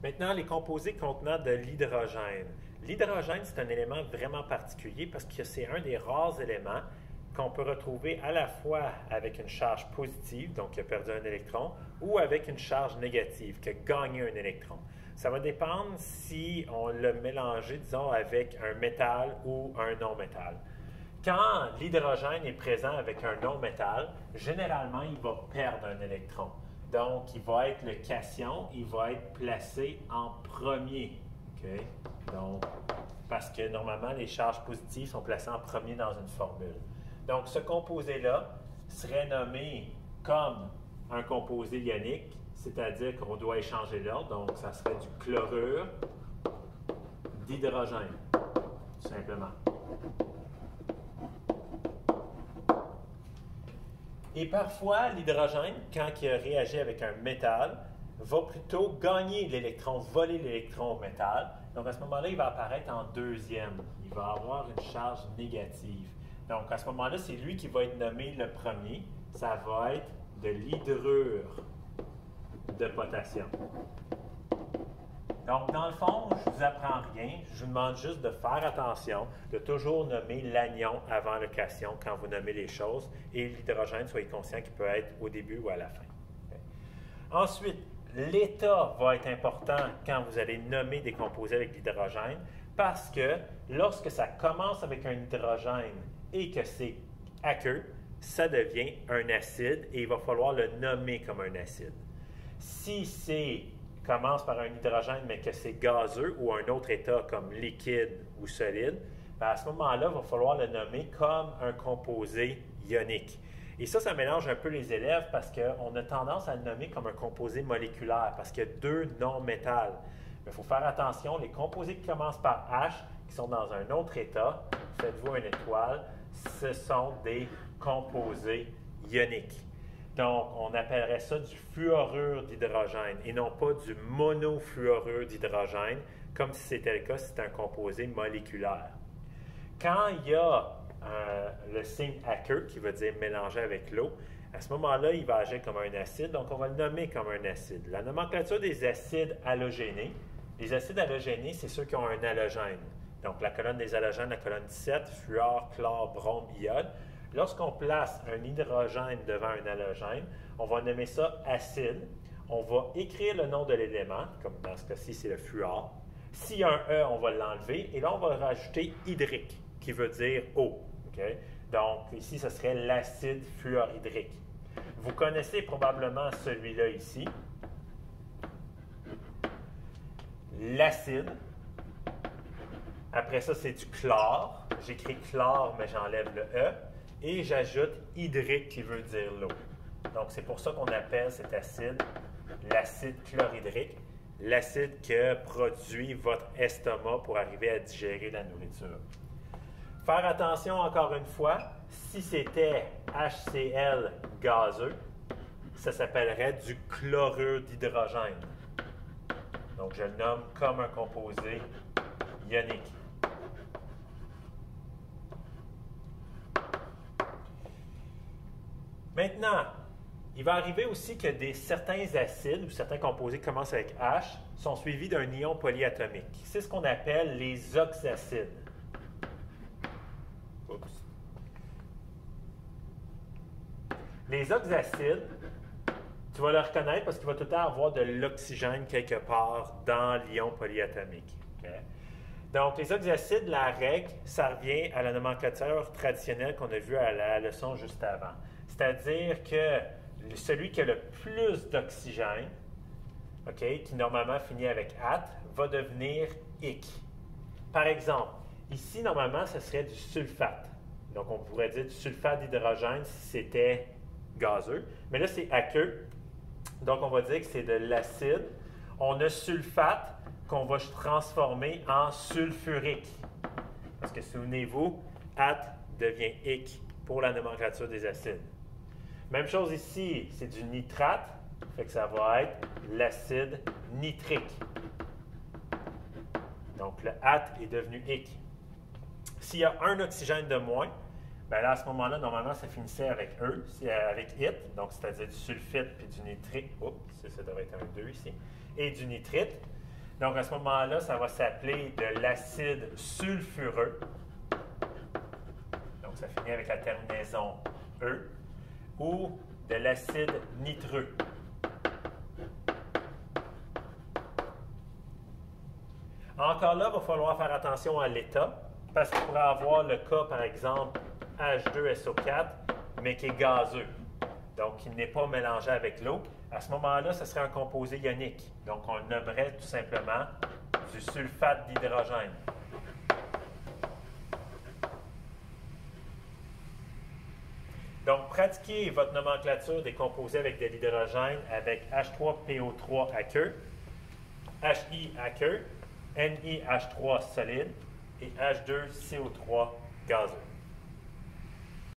Maintenant, les composés contenant de l'hydrogène. L'hydrogène, c'est un élément vraiment particulier parce que c'est un des rares éléments qu'on peut retrouver à la fois avec une charge positive, donc qui a perdu un électron, ou avec une charge négative, qui a gagné un électron. Ça va dépendre si on l'a mélangé, disons, avec un métal ou un non-métal. Quand l'hydrogène est présent avec un non-métal, généralement, il va perdre un électron. Donc, il va être le cation, il va être placé en premier. Okay? Donc, parce que normalement, les charges positives sont placées en premier dans une formule. Donc, ce composé-là serait nommé comme un composé ionique, c'est-à-dire qu'on doit échanger l'ordre. Donc, ça serait du chlorure d'hydrogène, tout simplement. Et parfois, l'hydrogène, quand il réagit avec un métal, va plutôt gagner l'électron, voler l'électron au métal. Donc, à ce moment-là, il va apparaître en deuxième. Il va avoir une charge négative. Donc, à ce moment-là, c'est lui qui va être nommé le premier. Ça va être de l'hydrure de potassium. Donc, dans le fond, je ne vous apprends rien. Je vous demande juste de faire attention, de toujours nommer l'anion avant le cation quand vous nommez les choses. Et l'hydrogène, soyez conscient qu'il peut être au début ou à la fin. Okay. Ensuite, l'état va être important quand vous allez nommer des composés avec l'hydrogène parce que lorsque ça commence avec un hydrogène et que c'est aqueux, ça devient un acide et il va falloir le nommer comme un acide. Si c'est commence par un hydrogène, mais que c'est gazeux ou un autre état comme liquide ou solide, bien à ce moment-là, il va falloir le nommer comme un composé ionique. Et ça mélange un peu les élèves parce qu'on a tendance à le nommer comme un composé moléculaire parce qu'il y a deux non-métals. Mais il faut faire attention, les composés qui commencent par H, qui sont dans un autre état, faites-vous une étoile, ce sont des composés ioniques. Donc, on appellerait ça du fluorure d'hydrogène et non pas du monofluorure d'hydrogène, comme si c'était le cas si c'était un composé moléculaire. Quand il y a le signe aqueux, qui veut dire mélangé avec l'eau, à ce moment-là, il va agir comme un acide, donc on va le nommer comme un acide. La nomenclature des acides halogénés, les acides halogénés, c'est ceux qui ont un halogène. Donc, la colonne des halogènes, la colonne 17, fluor, chlore, brome, iode. Lorsqu'on place un hydrogène devant un halogène, on va nommer ça acide. On va écrire le nom de l'élément, comme dans ce cas-ci, c'est le fluor. S'il y a un E, on va l'enlever. Et là, on va rajouter hydrique, qui veut dire eau. Okay? Donc, ici, ce serait l'acide fluorhydrique. Vous connaissez probablement celui-là ici. L'acide. Après ça, c'est du chlore. J'écris chlore, mais j'enlève le E. Et j'ajoute hydrique qui veut dire l'eau. Donc, c'est pour ça qu'on appelle cet acide l'acide chlorhydrique, l'acide que produit votre estomac pour arriver à digérer la nourriture. Faire attention encore une fois, si c'était HCl gazeux, ça s'appellerait du chlorure d'hydrogène. Donc, je le nomme comme un composé ionique. Maintenant, il va arriver aussi que certains acides ou certains composés qui commencent avec H sont suivis d'un ion polyatomique. C'est ce qu'on appelle les oxacides. Oups. Les oxacides, tu vas le reconnaître parce qu'il va tout le temps avoir de l'oxygène quelque part dans l'ion polyatomique. Okay? Donc, les oxacides, la règle, ça revient à la nomenclature traditionnelle qu'on a vue à la leçon juste avant. C'est-à-dire que celui qui a le plus d'oxygène, okay, qui normalement finit avec at, va devenir ic. Par exemple, ici, normalement, ce serait du sulfate. Donc, on pourrait dire du sulfate d'hydrogène si c'était gazeux. Mais là, c'est aqueux. Donc, on va dire que c'est de l'acide. On a sulfate qu'on va transformer en sulfurique. Parce que, souvenez-vous, at devient ic pour la nomenclature des acides. Même chose ici, c'est du nitrate, fait que ça va être l'acide nitrique. Donc, le at est devenu ic. S'il y a un oxygène de moins, bien là, à ce moment-là, normalement, ça finissait avec E, avec it, donc c'est-à-dire du sulfite puis du nitrite. Oups, ça devrait être un 2 ici. Et du nitrite. Donc, à ce moment-là, ça va s'appeler de l'acide sulfureux. Donc, ça finit avec la terminaison E. Ou de l'acide nitreux. Encore là, il va falloir faire attention à l'état, parce qu'on pourrait avoir le cas, par exemple, H2SO4, mais qui est gazeux, donc qui n'est pas mélangé avec l'eau. À ce moment-là, ce serait un composé ionique. Donc, on le nommerait tout simplement du sulfate d'hydrogène. Donc, pratiquez votre nomenclature des composés avec de l'hydrogène avec H3PO3 aqueux, HI aqueux, NiH3 solide et H2CO3 gazeux.